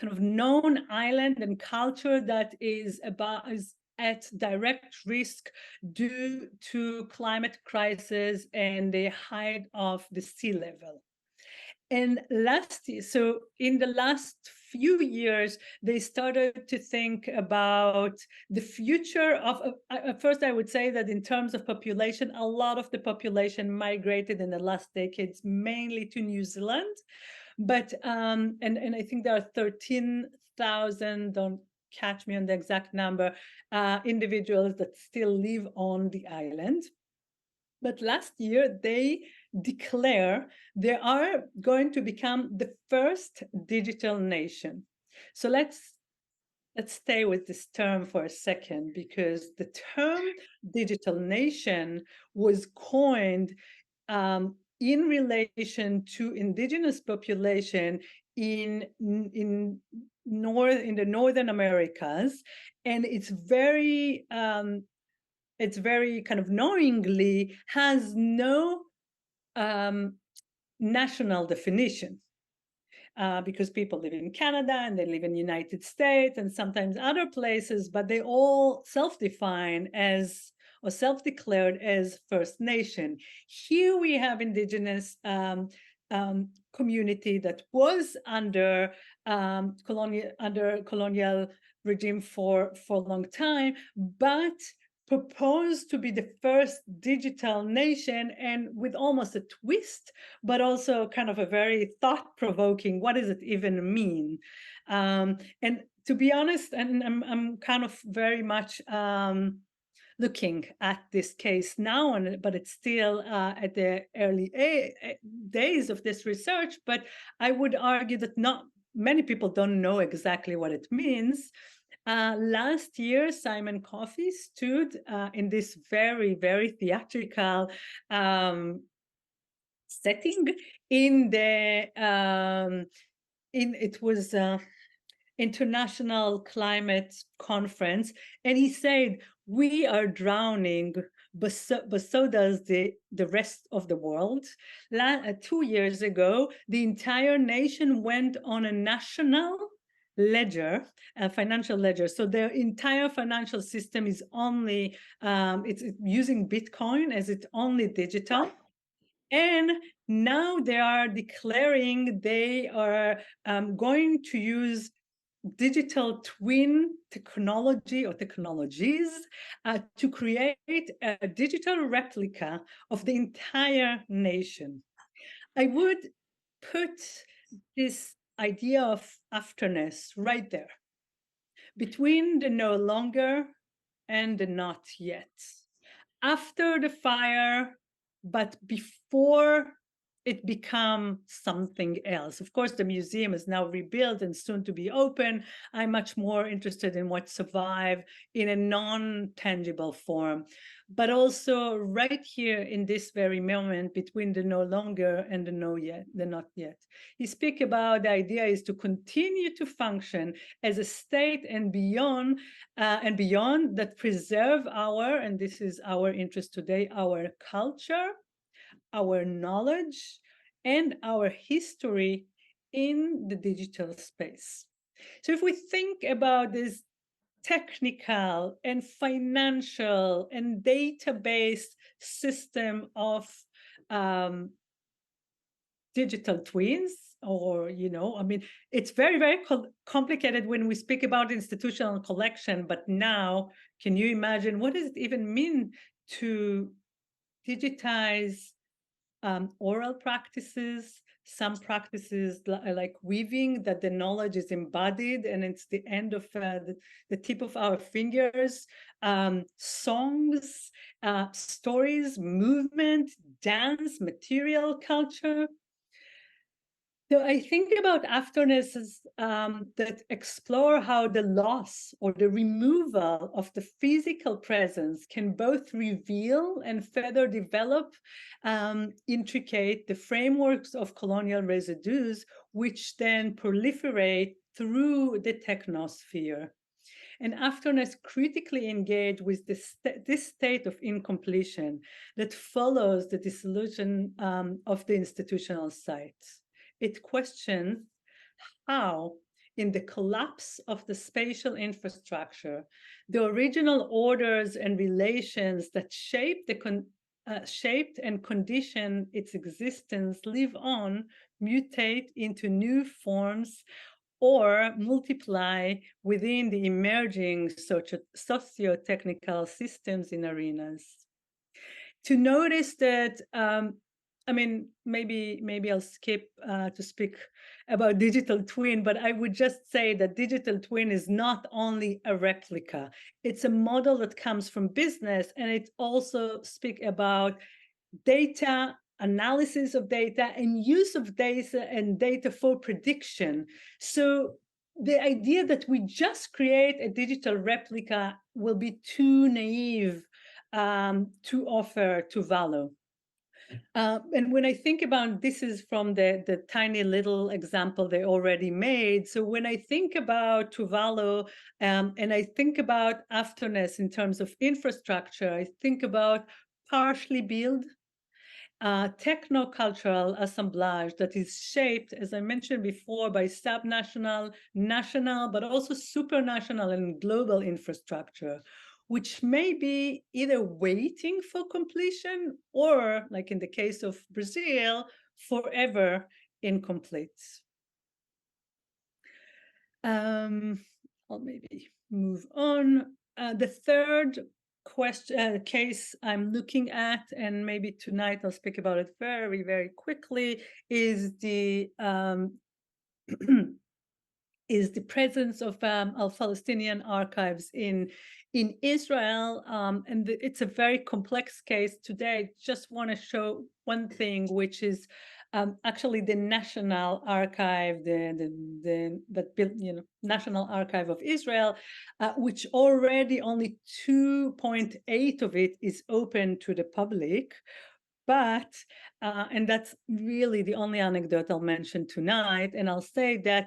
of known island and culture that is at direct risk due to climate crisis and the height of the sea level. And so in the last few years, they started to think about the future of, first I would say that in terms of population, a lot of the population migrated in the last decades, mainly to New Zealand. But, and I think there are 13,000, don't catch me on the exact number, individuals that still live on the island. But last year, they declare they are going to become the first digital nation. So let's stay with this term for a second, because the term digital nation was coined in relation to indigenous population in the Northern Americas, and it's very kind of knowingly has no national definition, because people live in Canada and they live in the United States and sometimes other places, but they all self-define as or self-declared as First Nation. Here we have indigenous community that was under colonial regime for a long time, but proposed to be the first digital nation, and with almost a twist, but also kind of a very thought-provoking, what does it even mean? And to be honest, and I'm kind of very much looking at this case now, but it's still at the early days of this research, but I would argue that not many people don't know exactly what it means. Last year, Simon Coffey stood in this very, very theatrical setting in the it was International Climate Conference, and he said, we are drowning, but so does the rest of the world. 2 years ago, the entire nation went on a national ledger, a financial ledger. So their entire financial system is only, it's using Bitcoin as it's only digital. And now they are declaring they are going to use digital twin technology or technologies to create a digital replica of the entire nation. I would put this idea of afterness right there, between the no longer and the not yet. After the fire, but before it become something else. Of course, the museum is now rebuilt and soon to be open. I'm much more interested in what survived in a non-tangible form, but also right here in this very moment between the no longer and the no yet, the not yet. He speak about the idea is to continue to function as a state and beyond that preserve our, and this is our interest today, our culture, our knowledge, and our history in the digital space. So if we think about this technical and financial and data-based system of digital twins, or, I mean, it's very, very complicated when we speak about institutional collection, but now, can you imagine what does it even mean to digitize oral practices, some practices like weaving, that the knowledge is embodied and it's the end of the tip of our fingers, songs, stories, movement, dance, material culture. So I think about afternesses that explore how the loss or the removal of the physical presence can both reveal and further develop, intricate the frameworks of colonial residues, which then proliferate through the technosphere. And afterness critically engage with this state of incompletion that follows the dissolution of the institutional site. It questions how, in the collapse of the spatial infrastructure, the original orders and relations that shaped and conditioned its existence live on, mutate into new forms, or multiply within the emerging socio-technical systems in arenas. To notice that, I mean, maybe I'll skip to speak about digital twin, but I would just say that digital twin is not only a replica. It's a model that comes from business, and it also speaks about data, analysis of data, and use of data and data for prediction. So the idea that we just create a digital replica will be too naive to offer Tuvalu. And when I think about, this is from the tiny little example they already made. So when I think about Tuvalu and I think about afterness in terms of infrastructure, I think about partially built techno-cultural assemblage that is shaped, as I mentioned before, by subnational, national, but also supranational and global infrastructure, which may be either waiting for completion or, like in the case of Brazil, forever incomplete. I'll maybe move on. The third case I'm looking at, and maybe tonight I'll speak about it very, very quickly, is the is the presence of Palestinian archives in Israel, and it's a very complex case. Today, I just want to show one thing, which is actually the National Archive, National Archive of Israel, which already only 2.8 of it is open to the public. But, and that's really the only anecdote I'll mention tonight, and I'll say that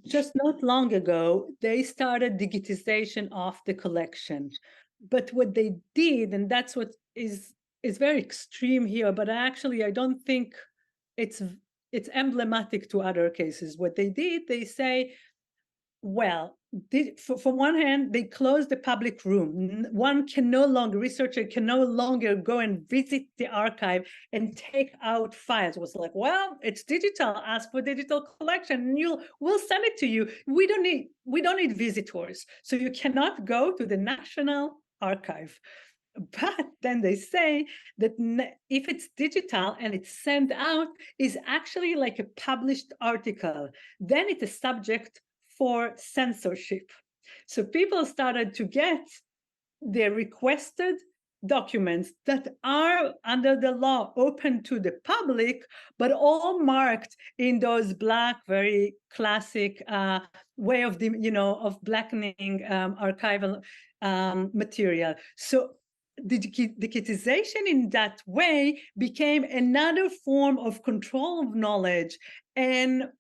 just not long ago, they started digitization of the collection. But what they did, and that's what is very extreme here, but actually I don't think it's emblematic to other cases. What they did, they say, well, from one hand, they closed the public room. Researcher can no longer go and visit the archive and take out files. It was like, well, it's digital. Ask for digital collection, and we'll send it to you. We don't need visitors, so you cannot go to the National Archive. But then they say that if it's digital and it's sent out, is actually like a published article. Then it's a subject for censorship. So people started to get their requested documents that are under the law open to the public, but all marked in those black, very classic way of blackening archival material. So digitization in that way became another form of control of knowledge and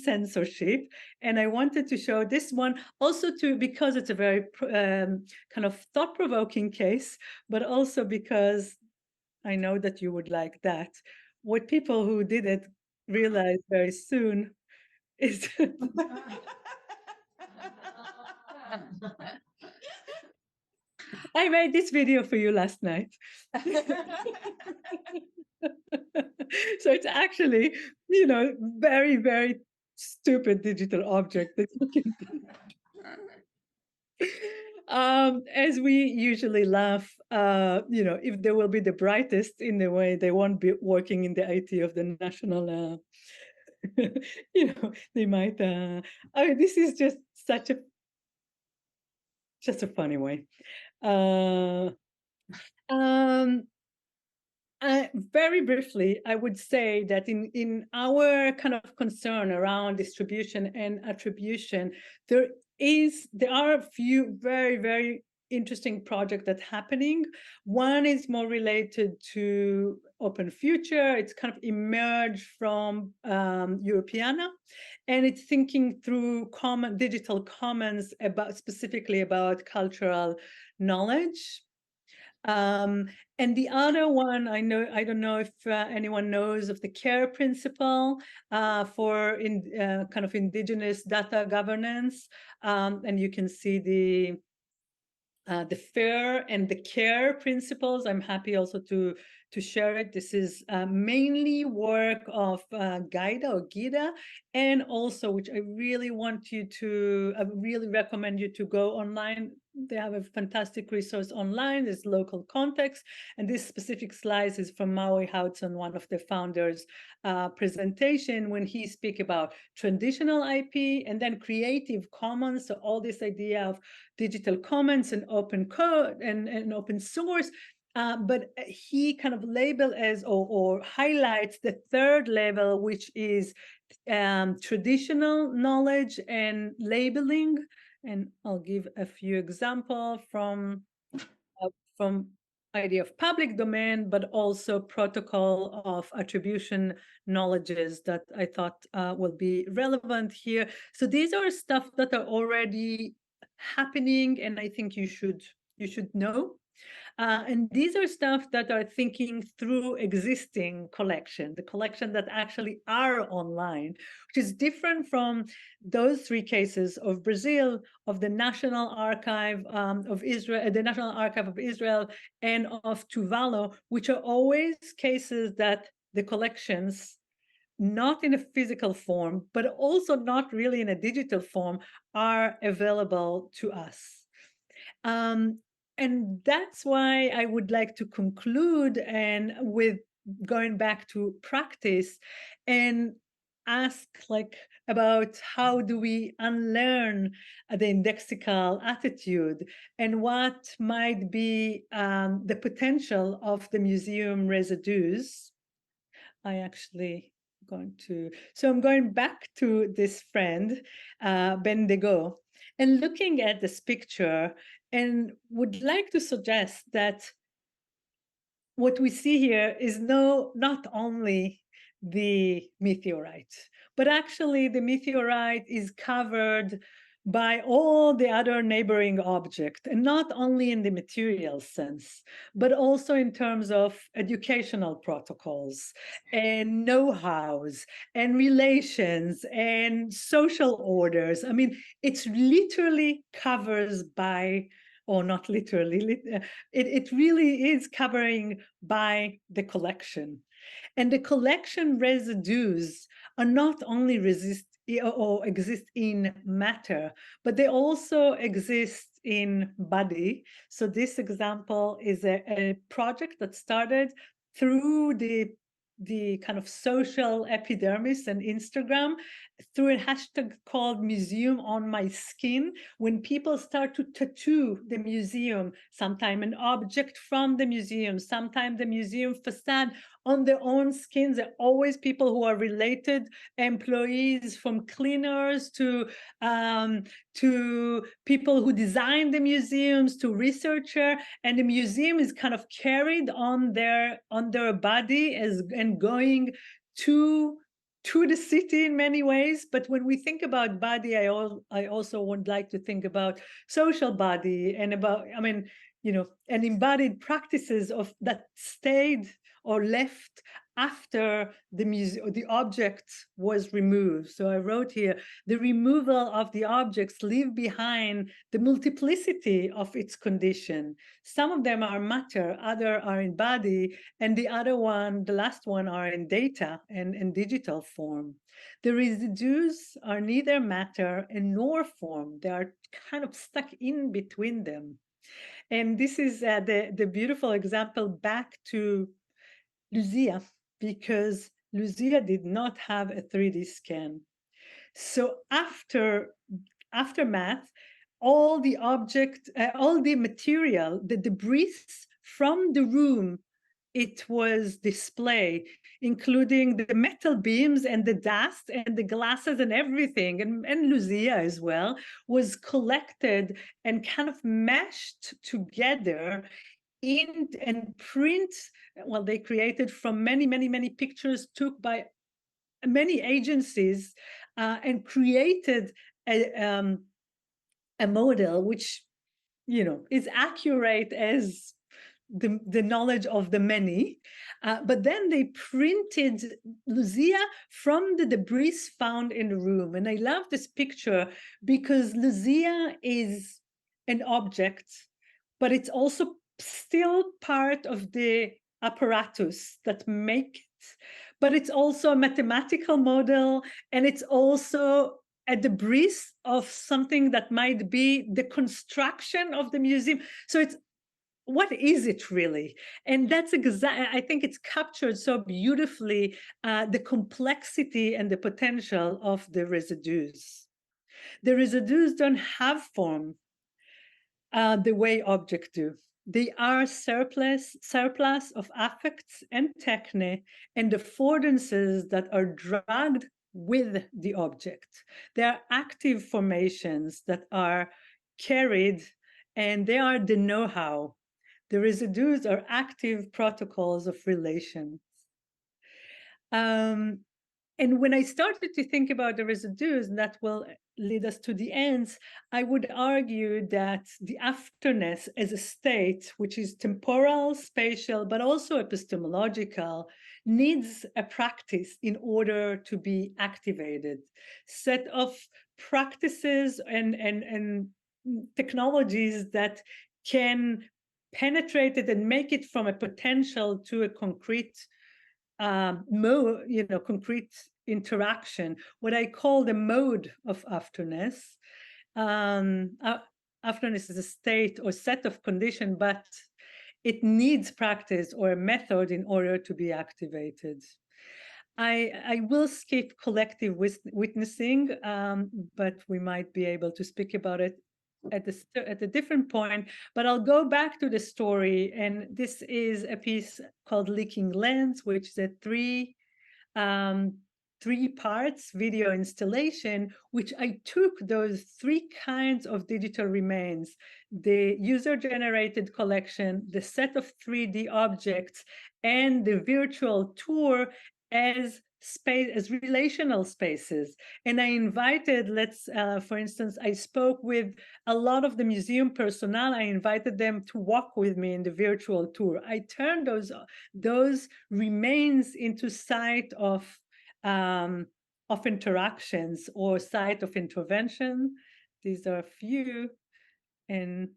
censorship. And I wanted to show this one also because it's a very kind of thought-provoking case, but also because I know that you would like that. What people who did it realized very soon is I made this video for you last night. So it's actually, very, very stupid digital object that you can as we usually laugh, if they will be the brightest in the way, they won't be working in the IT of the national, they might, this is just a funny way. Very briefly, I would say that in our kind of concern around distribution and attribution, there are a few very, very interesting projects that's happening. One is more related to Open Future. It's kind of emerged from Europeana, and it's thinking through digital commons specifically about cultural knowledge. And the other one, I don't know if anyone knows of the CARE principle for kind of indigenous data governance, and you can see the FAIR and the CARE principles. I'm happy also to share it. This is mainly work of Gida, and also, which I really recommend you to go online. They have a fantastic resource online. There's local context, and this specific slide is from Maui Hudson, one of the founders' presentation, when he speak about traditional IP and then Creative Commons. So all this idea of digital commons and open code and open source. But he kind of label as or highlights the third level, which is traditional knowledge and labeling. And I'll give a few examples from idea of public domain, but also protocol of attribution knowledges that I thought will be relevant here. So these are stuff that are already happening, and I think you should know. And these are stuff that are thinking through existing collection, the collection that actually are online, which is different from those three cases of Brazil, of the National Archive of Israel, the National Archive of Israel, and of Tuvalu, which are always cases that the collections, not in a physical form, but also not really in a digital form, are available to us. And that's why I would like to conclude and with going back to practice and ask about how do we unlearn the indexical attitude and what might be the potential of the museum residues. I'm going back to this friend, Ben Dego, and looking at this picture, and would like to suggest that what we see here is not only the meteorite, but actually the meteorite is covered by all the other neighboring objects, and not only in the material sense, but also in terms of educational protocols and know-hows and relations and social orders. I mean, it's literally covers by, or not literally, it really is covering by the collection. And the collection residues are not only exist in matter, but they also exist in body. So this example is a project that started through the kind of social epidermis and Instagram, through a hashtag called Museum on My Skin, when people start to tattoo the museum, sometimes an object from the museum, sometimes the museum facade on their own skins. There are always people who are related, employees, from cleaners to people who design the museums, to researcher, and the museum is kind of carried on their body and going to the city in many ways. But when we think about body, I also would like to think about social body and about, I mean, and embodied practices of that stayed or left after the object was removed. So I wrote here, the removal of the objects leave behind the multiplicity of its condition. Some of them are matter, other are in body, and the last one are in data and in digital form. The residues are neither matter and nor form. They are kind of stuck in between them. And this is the beautiful example back to Lucia, because Lucia did not have a 3D scan. So aftermath, all the material, the debris from the room it was displayed, including the metal beams and the dust and the glasses and everything, and Lucia as well, was collected and kind of meshed together and print. Well, they created from many pictures took by many agencies, and created a model which is accurate as the knowledge of the many, but then they printed Lucia from the debris found in the room. And I love this picture because Lucia is an object, but it's also still part of the apparatus that make it, but it's also a mathematical model, and it's also a debris of something that might be the construction of the museum. So it's, what is it really? And that's I think it's captured so beautifully the complexity and the potential of the residues. The residues don't have form the way objects do. They are surplus of affects and techne and affordances that are dragged with the object. They are active formations that are carried, and they are the know-how. The residues are active protocols of relations. And when I started to think about the residues, and that will lead us to the ends, I would argue that the afterness as a state, which is temporal, spatial, but also epistemological, needs a practice in order to be activated. Set of practices and technologies that can penetrate it and make it from a potential to a concrete concrete interaction, what I call the mode of afterness. Afterness is a state or set of condition, but it needs practice or a method in order to be activated. I will skip collective witnessing, but we might be able to speak about it at a different point, but I'll go back to the story. And this is a piece called Leaking Lens, which is a 3 parts video installation, which I took those 3 kinds of digital remains, the user-generated collection, the set of 3D objects, and the virtual tour as space, as relational spaces. And I invited, for instance, I spoke with a lot of the museum personnel. I invited them to walk with me in the virtual tour. I turned those remains into site of interactions or site of intervention. These are a few, and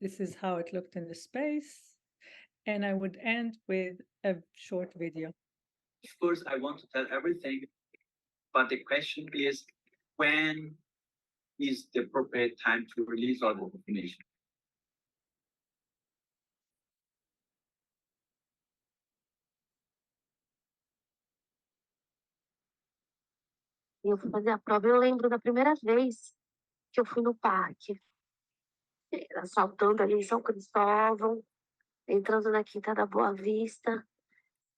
this is how it looked in the space. And I would end with a short video. Of course, I want to tell everything, but the question is, when is the appropriate time to release all the information? Eu fui fazer a prova, eu lembro da primeira vez que eu fui no parque, saltando ali em São Cristóvão, entrando na Quinta da Boa Vista,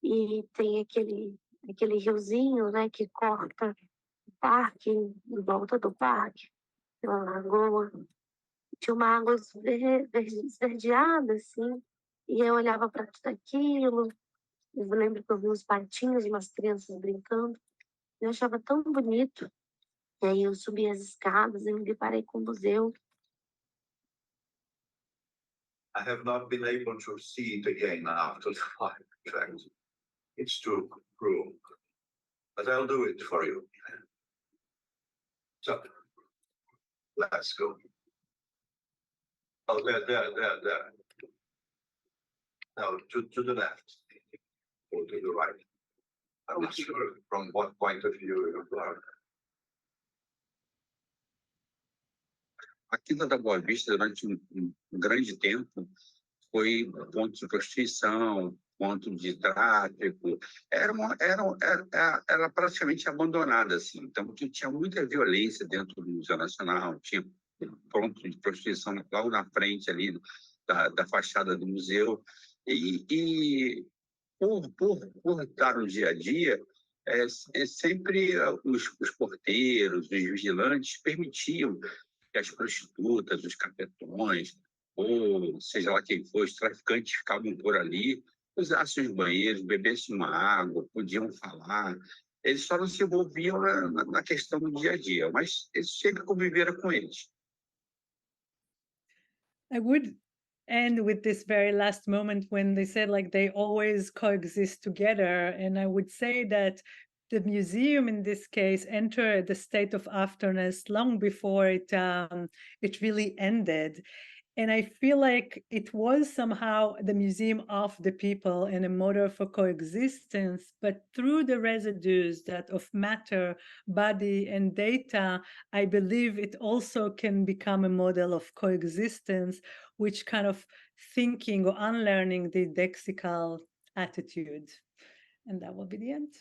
e tem aquele riozinho, né, que corta o parque, em volta do parque, pela lagoa. Tinha uma água esverdeada, assim, e eu olhava para tudo aquilo. Eu lembro que eu vi uns patinhos, umas crianças brincando. Eu achava tão bonito. E aí eu subi as escadas e me deparei com o museu. I have not been able to see it again after the fire. In fact, it's too cruel. But I'll do it for you. So, let's go. Oh, there. Now, to the left, or to the right. I'm not sure from what point of view you are. A Quinta da Boa Vista, durante um grande tempo, foi ponto de prostituição, ponto de tráfico. Era praticamente abandonada, assim. Então, tinha muita violência dentro do Museu Nacional, tinha ponto de prostituição logo na frente ali da fachada do museu. E por estar no dia a dia, sempre os porteiros, os vigilantes permitiam que as prostitutas, os cafetões, ou seja lá quem for, os traficantes ficavam por ali, usassem os banheiros, bebessem uma água, podiam falar. Eles só não se envolviam na questão do dia a dia, mas eles sempre conviveram com eles. I would end with this very last moment when they said like they always coexist together. And I would say that the museum in this case entered the state of afterness long before it really ended. And I feel like it was somehow the museum of the people and a model for coexistence, but through the residues that of matter, body, and data, I believe it also can become a model of coexistence, which kind of thinking or unlearning the lexical attitude. And that will be the end.